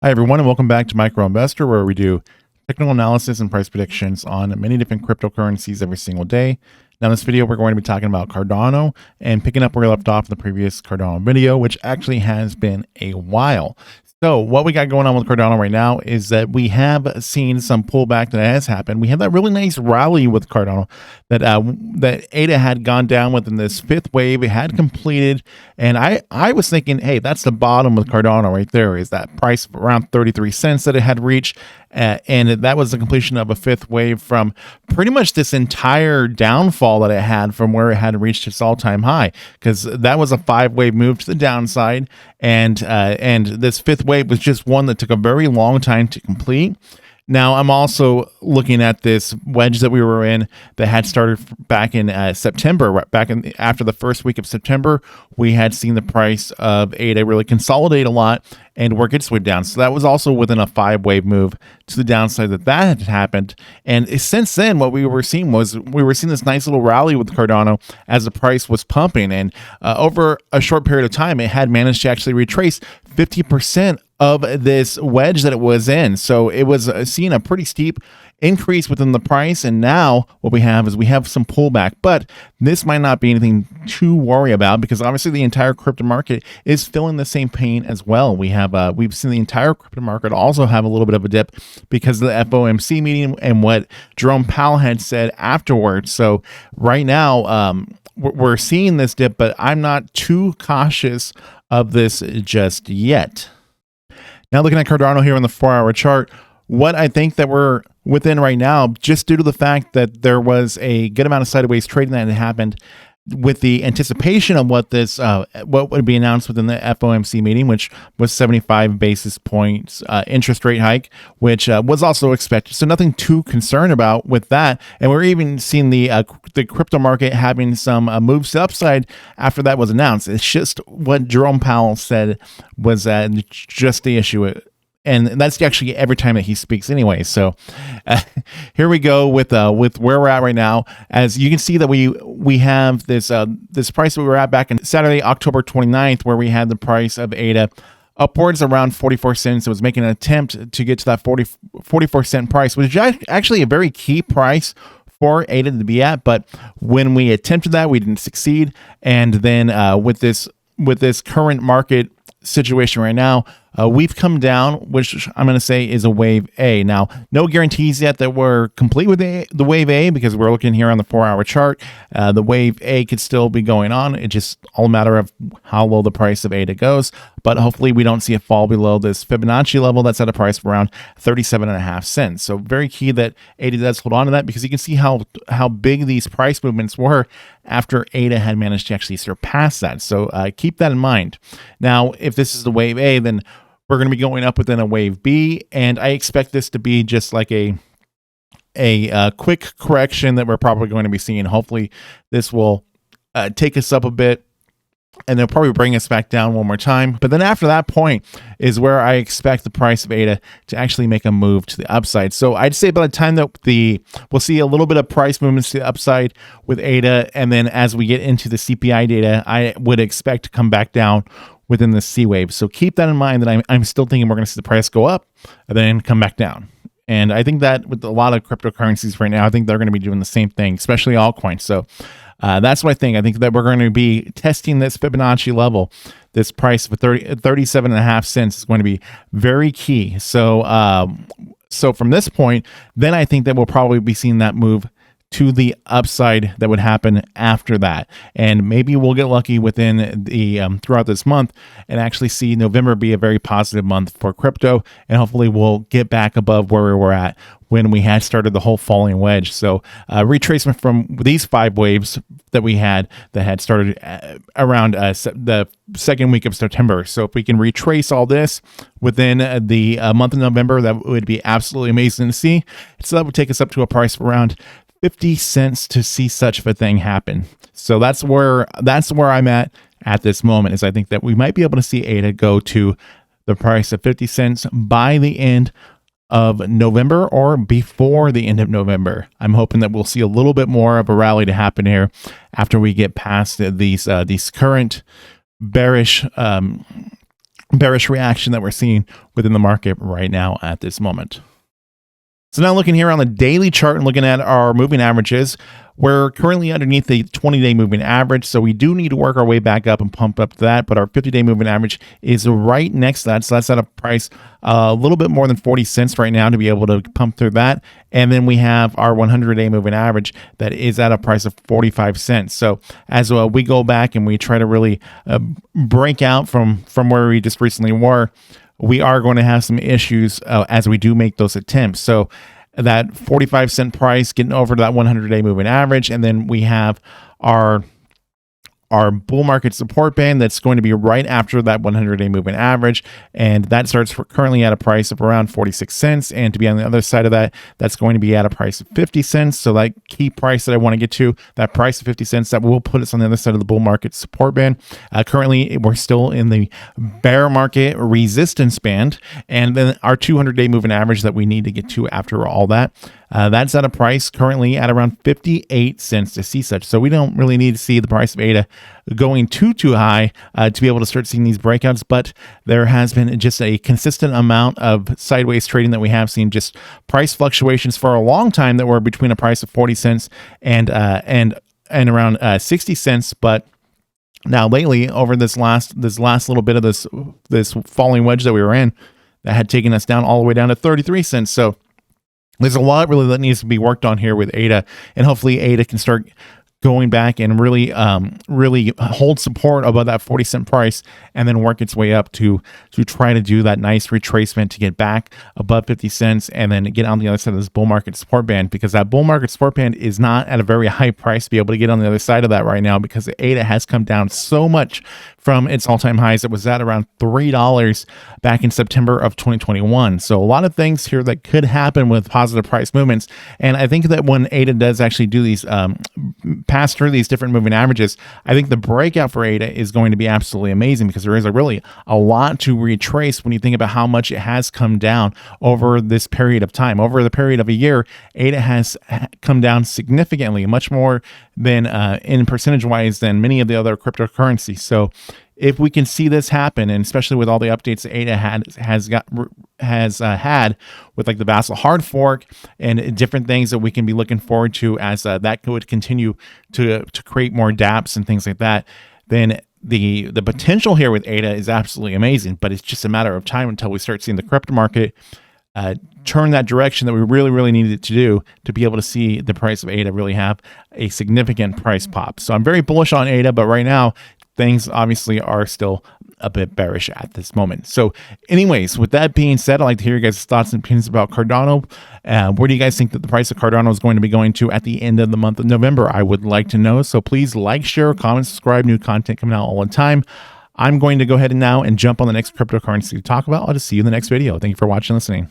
Hi, everyone, and welcome back to Micro Investor, where we do technical analysis and price predictions on many different cryptocurrencies every single day. Now, in this video, we're going to be talking about Cardano and picking up where we left off in the previous Cardano video, which actually has been a while. So what we got going on with Cardano right now is that we have seen some pullback that has happened. We had that really nice rally with Cardano that ADA had gone down within this fifth wave. It had completed, and I was thinking, hey, that's the bottom with Cardano right there. Is that price of around 33 cents that it had reached, and that was the completion of a fifth wave from pretty much this entire downfall that it had from where it had reached its all-time high, because that was a 5-wave move to the downside, and this fifth wave was just one that took a very long time to complete. Now, I'm also looking at this wedge that we were in that had started back in September. After the first week of September, we had seen the price of ADA really consolidate a lot and work its way down. So that was also within a 5-wave move to the downside that had happened. And since then, what we were seeing this nice little rally with Cardano as the price was pumping. And over a short period of time, it had managed to actually retrace 50% of this wedge that it was in. So it was seeing a pretty steep increase within the price. And now what we have is we have some pullback, but this might not be anything to worry about, because obviously the entire crypto market is feeling the same pain as well. We've seen the entire crypto market also have a little bit of a dip because of the FOMC meeting and what Jerome Powell had said afterwards. So right now, we're seeing this dip, but I'm not too cautious of this just yet. Now, looking at Cardano here on the 4-hour chart, what I think that we're within right now, just due to the fact that there was a good amount of sideways trading that had happened with the anticipation of what would be announced within the FOMC meeting, which was 75 basis points interest rate hike, which was also expected. So nothing too concerned about with that. And we're even seeing the crypto market having some moves to upside after that was announced. It's just what Jerome Powell said was just the issue. And that's actually every time that he speaks anyway. So here we go with where we're at right now. As you can see that we have this price that we were at back in Saturday, October 29th, where we had the price of ADA upwards around 44 cents. It was making an attempt to get to that 44 cent price, which is actually a very key price for ADA to be at. But when we attempted that, we didn't succeed. And then with this current market situation right now, we've come down, which I'm going to say is a wave A. Now, no guarantees yet that we're complete with the wave A, because we're looking here on the 4-hour chart. The wave A could still be going on. It's just all a matter of how low the price of ADA goes. But hopefully we don't see it fall below this Fibonacci level that's at a price of around 37.5 cents. So very key that ADA does hold on to that, because you can see how big these price movements were after ADA had managed to actually surpass that. So keep that in mind. Now, if this is the wave A, then we're going to be going up within a wave B, and I expect this to be just like a quick correction that we're probably going to be seeing. Hopefully this will take us up a bit, and they'll probably bring us back down one more time. But then after that point is where I expect the price of ADA to actually make a move to the upside. So I'd say by the time that we'll see a little bit of price movements to the upside with ADA, and then as we get into the CPI data, I would expect to come back down within the C wave. So keep that in mind, that I'm still thinking we're going to see the price go up and then come back down. And I think that with a lot of cryptocurrencies right now, I think they're going to be doing the same thing, especially altcoins. So that's what I think. I think that we're going to be testing this Fibonacci level. This price of 37.5 cents is going to be very key. So from this point, then I think that we'll probably be seeing that move to the upside that would happen after that. And maybe we'll get lucky within the throughout this month and actually see November be a very positive month for crypto. And hopefully we'll get back above where we were at when we had started the whole falling wedge. So retracement from these 5 waves that we had that had started around the second week of September. So if we can retrace all this within the month of November, that would be absolutely amazing to see. So that would take us up to a price of around 50 cents to see such of a thing happen. So that's where I'm at this moment, is I think that we might be able to see ADA go to the price of 50 cents by the end of November or before the end of November. I'm hoping that we'll see a little bit more of a rally to happen here after we get past these current bearish bearish reaction that we're seeing within the market right now at this moment. So now looking here on the daily chart and looking at our moving averages, we're currently underneath the 20-day moving average. So we do need to work our way back up and pump up to that. But our 50-day moving average is right next to that. So that's at a price a little bit more than 40 cents right now to be able to pump through that. And then we have our 100-day moving average that is at a price of 45 cents. So as we go back and we try to really break out from where we just recently were, we are going to have some issues as we do make those attempts. So that 45 cent price getting over to that 100-day moving average, and then we have our bull market support band that's going to be right after that 100-day moving average, and that starts currently at a price of around 46 cents, and to be on the other side of that, that's going to be at a price of 50 cents. So that key price that I want to get to, that price of 50 cents, that will put us on the other side of the bull market support band. Currently, we're still in the bear market resistance band, and then our 200-day moving average that we need to get to after all that. That's at a price currently at around 58 cents to see such. So we don't really need to see the price of ADA going too high to be able to start seeing these breakouts, but there has been just a consistent amount of sideways trading that we have seen, just price fluctuations for a long time that were between a price of 40 cents and around 60 cents, but now lately, over this last little bit of this falling wedge that we were in, that had taken us down all the way down to 33 cents. So there's a lot really that needs to be worked on here with ADA, and hopefully ADA can start going back and really hold support above that 40 cent price, and then work its way up to try to do that nice retracement to get back above 50 cents and then get on the other side of this bull market support band, because that bull market support band is not at a very high price to be able to get on the other side of that right now, because the ADA has come down so much from its all-time highs. It was at around $3 back in September of 2021. So a lot of things here that could happen with positive price movements. And I think that when ADA does actually do these pass through these different moving averages, I think the breakout for ADA is going to be absolutely amazing, because there is really a lot to retrace when you think about how much it has come down over this period of time. Over the period of a year, ADA has come down significantly, much more than in percentage-wise than many of the other cryptocurrencies. So if we can see this happen, and especially with all the updates that ADA has had with like the Basel hard fork and different things that we can be looking forward to as that could continue to create more dApps and things like that, then the potential here with ADA is absolutely amazing. But it's just a matter of time until we start seeing the crypto market turn that direction that we really needed it to do, to be able to see the price of ADA really have a significant price pop. So I'm very bullish on ADA, but right now things obviously are still a bit bearish at this moment. So anyways, with that being said, I'd like to hear your guys' thoughts and opinions about Cardano. Where do you guys think that the price of Cardano is going to be going to at the end of the month of November? I would like to know. So please like, share, comment, subscribe. New content coming out all the time. I'm going to go ahead and now jump on the next cryptocurrency to talk about. I'll just see you in the next video. Thank you for watching and listening.